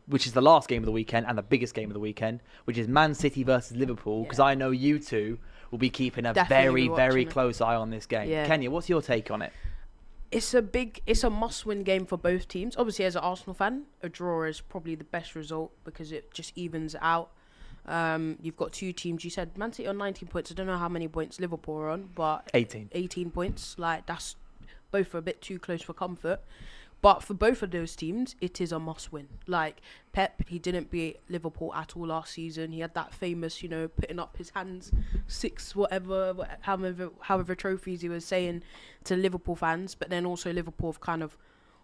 which is the last game of the weekend and the biggest game of the weekend, which is Man City versus Liverpool, because I know you two will be keeping a very, very close eye on this game. Yeah. Kenya, what's your take on it? It's a must-win game for both teams. Obviously, as an Arsenal fan, a draw is probably the best result because it just evens it out. You've got two teams. You said Man City on 19 points. I don't know how many points Liverpool are on, but 18 points. Like, that's both are a bit too close for comfort. But for both of those teams, it is a must-win. Like, Pep, he didn't beat Liverpool at all last season. He had that famous, putting up his hands, however trophies he was saying to Liverpool fans. But then also Liverpool have kind of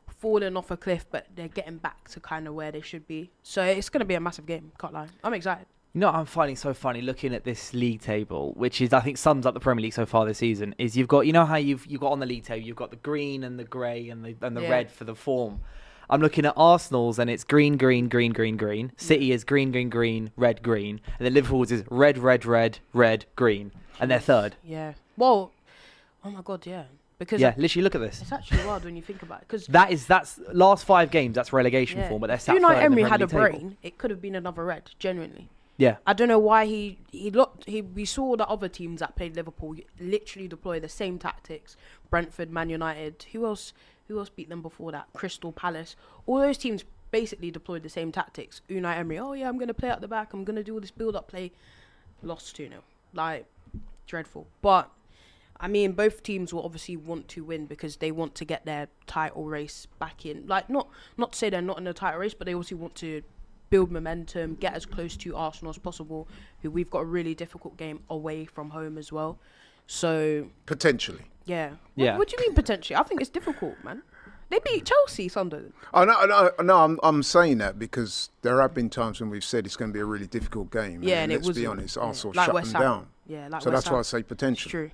fallen off a cliff, but they're getting back to kind of where they should be. So it's going to be a massive game, can't lie. I'm excited. You know what I'm finding so funny looking at this league table, which is, I think, sums up the Premier League so far this season, is you've got, how you've got on the league table, you've got the green and the grey and the red for the form. I'm looking at Arsenal's and it's green, green, green, green, green. City is green, green, green, red, green. And then Liverpool's is red, red, red, red, green. And they're third. Yeah. Well, oh my God, yeah. Because literally look at this. It's actually wild when you think about it. Cause that's last 5 games, that's relegation form, but they're sat third in the Premier League had a brain, table. it could have been another red, genuinely. Yeah. I don't know why we saw the other teams that played Liverpool literally deploy the same tactics. Brentford, Man United, who else beat them before that? Crystal Palace. All those teams basically deployed the same tactics. Unai Emery, I'm going to play at the back. I'm going to do all this build-up play. Lost 2-0. Like, dreadful. But, I mean, both teams will obviously want to win because they want to get their title race back in. Like, not to say they're not in the title race, but they also want to build momentum, get as close to Arsenal as possible, who we've got a really difficult game away from home as well. So potentially. Yeah. Yeah. What do you mean potentially? I think it's difficult, man. They beat Chelsea Sunday. Oh no! I'm saying that because there have been times when we've said it's going to be a really difficult game. Yeah, and let's be honest, Arsenal shut them down. Yeah, like so that's why I say potential. True.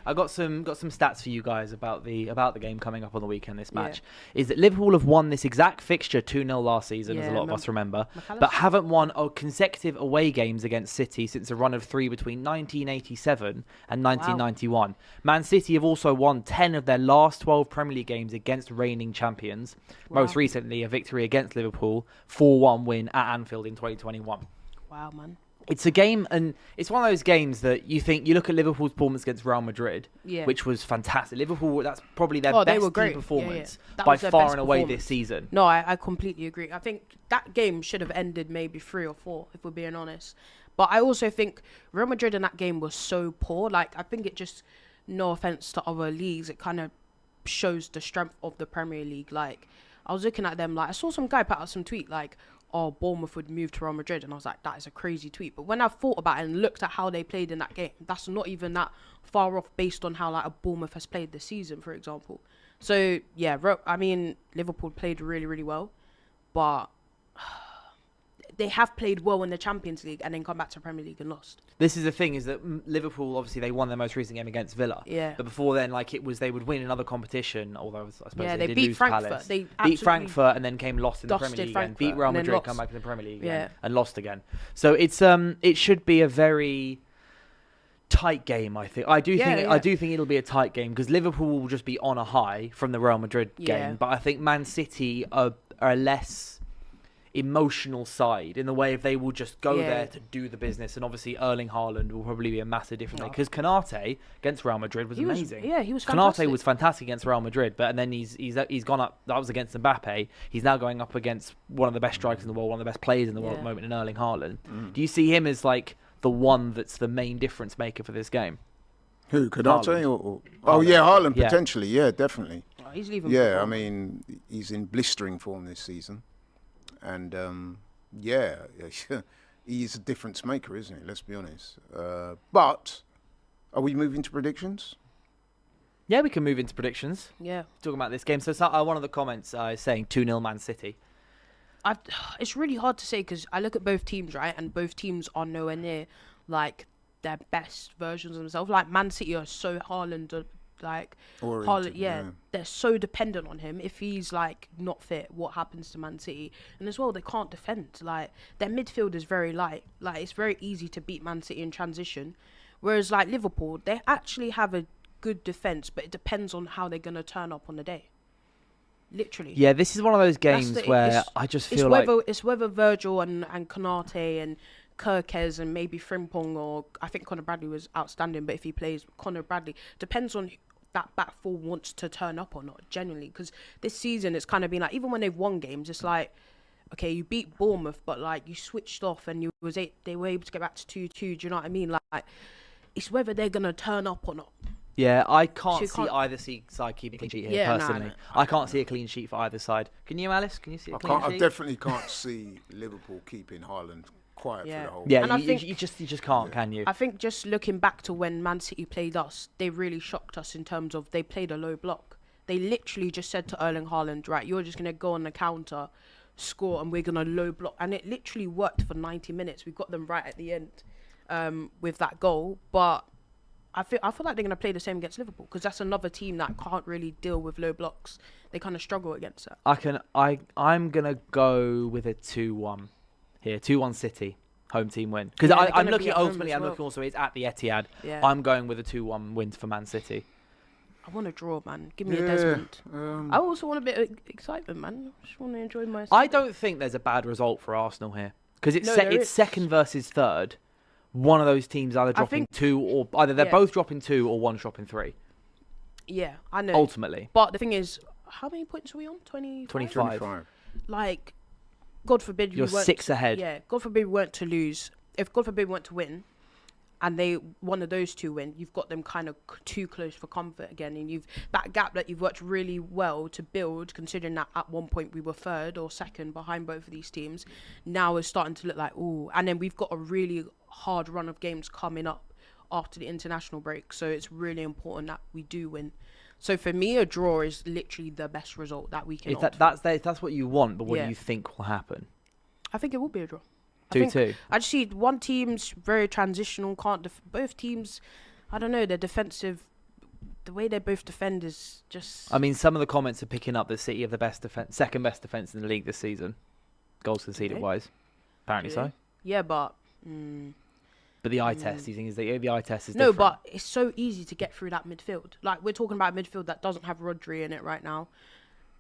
I got some stats for you guys about the game coming up on the weekend. This match is that Liverpool have won this exact fixture 2-0 last season, as a lot of us remember, but haven't won consecutive away games against City since a run of 3 between 1987 and 1991. Wow. Man City have also won 10 of their last 12 Premier League games against reigning champions. Wow. Most recently, a victory against Liverpool, 4-1 win at Anfield in 2021. Wow, man. It's a game, and it's one of those games that you look at Liverpool's performance against Real Madrid, which was fantastic. Liverpool, that's probably their best team performance by far and away this season. No, I completely agree. I think that game should have ended maybe 3 or 4, if we're being honest. But I also think Real Madrid in that game was so poor. Like, I think it just, no offense to other leagues, it kind of shows the strength of the Premier League. Like, I was looking at them, like, I saw some guy put out some tweet, like, Bournemouth would move to Real Madrid, and I was like, that is a crazy tweet. But when I thought about it and looked at how they played in that game, that's not even that far off based on how, like, a Bournemouth has played this season, for example. So yeah, I mean, Liverpool played really, really well, but they have played well in the Champions League and then come back to Premier League and lost. This is the thing, is that Liverpool, obviously, they won their most recent game against Villa. Yeah. But before then, like, it was they would win another competition, although I suppose they did beat lose Frankfurt. Palace. They beat Frankfurt and then came lost in the Premier League and beat Real Madrid, come back in the Premier League and lost again. So it's it should be a very tight game, I think. I do think it'll be a tight game because Liverpool will just be on a high from the Real Madrid game, but I think Man City are less emotional side in the way if they will just go there to do the business, and obviously Erling Haaland will probably be a massive difference because Konate against Real Madrid was amazing. He was fantastic. Konate was fantastic against Real Madrid, but and then he's gone up. That was against Mbappe. He's now going up against one of the best strikers in the world, one of the best players in the world at the moment, in Erling Haaland. Do you see him as like the one that's the main difference maker for this game? Who, Konate or Haaland potentially, definitely. He's leaving. Yeah, I mean, he's in blistering form this season. And, he's a difference maker, isn't he? Let's be honest. But are we moving to predictions? Yeah, we can move into predictions. Yeah. Talking about this game. So one of the comments is saying 2-0 Man City. It's really hard to say because I look at both teams, right? And both teams are nowhere near, like, their best versions of themselves. Like, Man City are so Haaland... Haaland, they're so dependent on him. If he's like not fit, what happens to Man City? And as well, they can't defend. Like, their midfield is very light. Like, it's very easy to beat Man City in transition. Whereas like Liverpool, they actually have a good defense, but it depends on how they're gonna turn up on the day. Literally. Yeah, this is one of those games where I just feel like it's whether Virgil and Konate and Kirkez and maybe Frimpong, or I think Conor Bradley was outstanding, but if he plays Conor Bradley, depends on that back four wants to turn up or not, genuinely. Because this season it's kind of been like, even when they've won games, it's like, okay, you beat Bournemouth, but like you switched off and they were able to get back to 2-2. Do you know what I mean? Like, it's whether they're gonna turn up or not. Yeah, I can't see either side keeping a clean sheet here, personally. I can't see a clean sheet for either side. Can you, Alice? Can you see a clean sheet? I definitely can't see Liverpool keeping Haaland quiet for the whole. Yeah, and you just can't, can you? I think just looking back to when Man City played us, they really shocked us in terms of they played a low block. They literally just said to Erling Haaland, right, you're just going to go on the counter, score, and we're going to low block. And it literally worked for 90 minutes. We got them right at the end with that goal. But I feel like they're going to play the same against Liverpool, because that's another team that can't really deal with low blocks. They kind of struggle against it. I'm going to go with a 2-1 here. 2-1 City. Home team win. Because I'm looking also, it's at the Etihad. Yeah. I'm going with a 2-1 win for Man City. I want a draw, man. Give me a Desmond. I also want a bit of excitement, man. I just want to enjoy myself. I don't think there's a bad result for Arsenal here. Because it's second versus third. One of those teams either dropping 2 or either they're both dropping 2 or one dropping 3. Yeah, I know. Ultimately. But the thing is, how many points are we on? 25? Like, God forbid you're 6 ahead. Yeah, God forbid we weren't to lose. If God forbid we weren't to win, and one of those two win, you've got them kind of too close for comfort again, and that gap that you've worked really well to build, considering that at one point we were third or second behind both of these teams, now is starting to look like, ooh. And then we've got a really hard run of games coming up after the international break, so it's really important that we do win. So for me, a draw is literally the best result that we can. That's what you want, but what do you think will happen? I think it will be a draw. 2-2. I just see one team's very transitional. Both teams, I don't know. They're defensive. The way they both defend is just. I mean, some of the comments are picking up that City have the best defense, second best defense in the league this season, goals conceded wise. Apparently so. Yeah, but. But the eye test, you think, is the eye test is no, different. but it's so easy to get through that midfield. Like, we're talking about a midfield that doesn't have Rodri in it right now.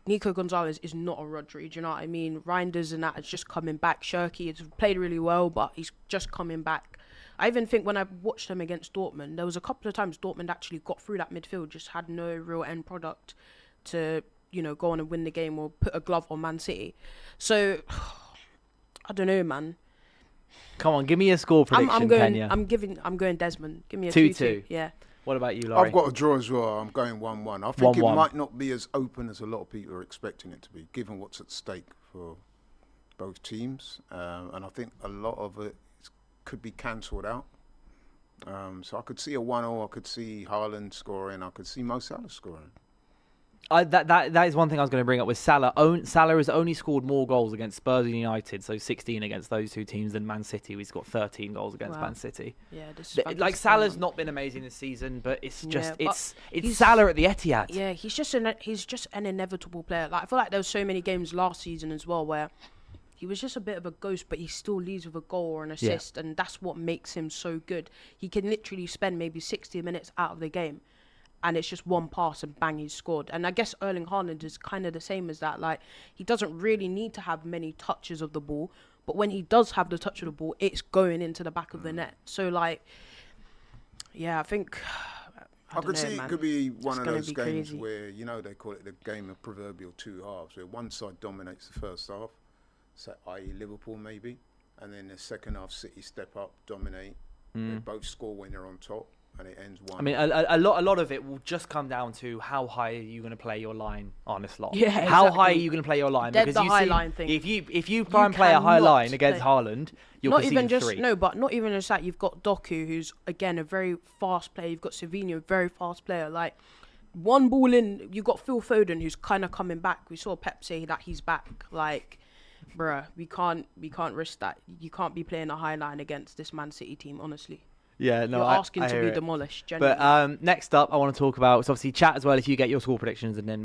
Nico Gonzalez is not a Rodri, do you know what I mean? Reinders and that is just coming back. Shirky has played really well, but he's just coming back. I even think when I watched them against Dortmund, there was a couple of times Dortmund actually got through that midfield, just had no real end product to, go on and win the game or put a glove on Man City. So, I don't know, man. Come on, give me a score prediction, Kenya. I'm going Desmond. Give me a 2-2. Yeah. What about you, Laurie? I've got a draw as well. I'm going 1-1. I think 1-1. It might not be as open as a lot of people are expecting it to be, given what's at stake for both teams. And I think a lot of it could be cancelled out. So I could see a 1-0. I could see Haaland scoring. I could see Mo Salah scoring. That is one thing I was going to bring up with Salah. Salah has only scored more goals against Spurs and United, so 16 against those two teams, than Man City. He's got 13 goals against Man City. Yeah, Salah's not been amazing this season, but it's just it's Salah at the Etihad. Yeah, he's just an inevitable player. Like, I feel like there were so many games last season as well where he was just a bit of a ghost, but he still leaves with a goal or an assist, and that's what makes him so good. He can literally spend maybe 60 minutes out of the game, and it's just one pass and bang, he's scored. And I guess Erling Haaland is kind of the same as that. Like, he doesn't really need to have many touches of the ball, but when he does have the touch of the ball, it's going into the back of the net. So, like, yeah, I think... I could see it could be one of those games where, they call it the game of proverbial two halves, where one side dominates the first half, so i.e. Liverpool maybe, and then the second half City step up, dominate, they both score when they're on top. And it ends 1. I mean, a lot of it will just come down to how high are you going to play your line on a slot. Yeah, exactly. How high are you going to play your line? Because the high line thing. If you try and play a high line against Haaland, you'll concede 3. No, but not even just that. You've got Doku, who's again a very fast player. You've got Savinho, a very fast player. Like, one ball in, you've got Phil Foden, who's kind of coming back. We saw Pep say that he's back. Like, bruh, we can't risk that. You can't be playing a high line against this Man City team, honestly. Yeah, no, you're asking to be demolished. Genuinely. But next up, I want to talk about, it's obviously chat as well. If you get your score predictions, and then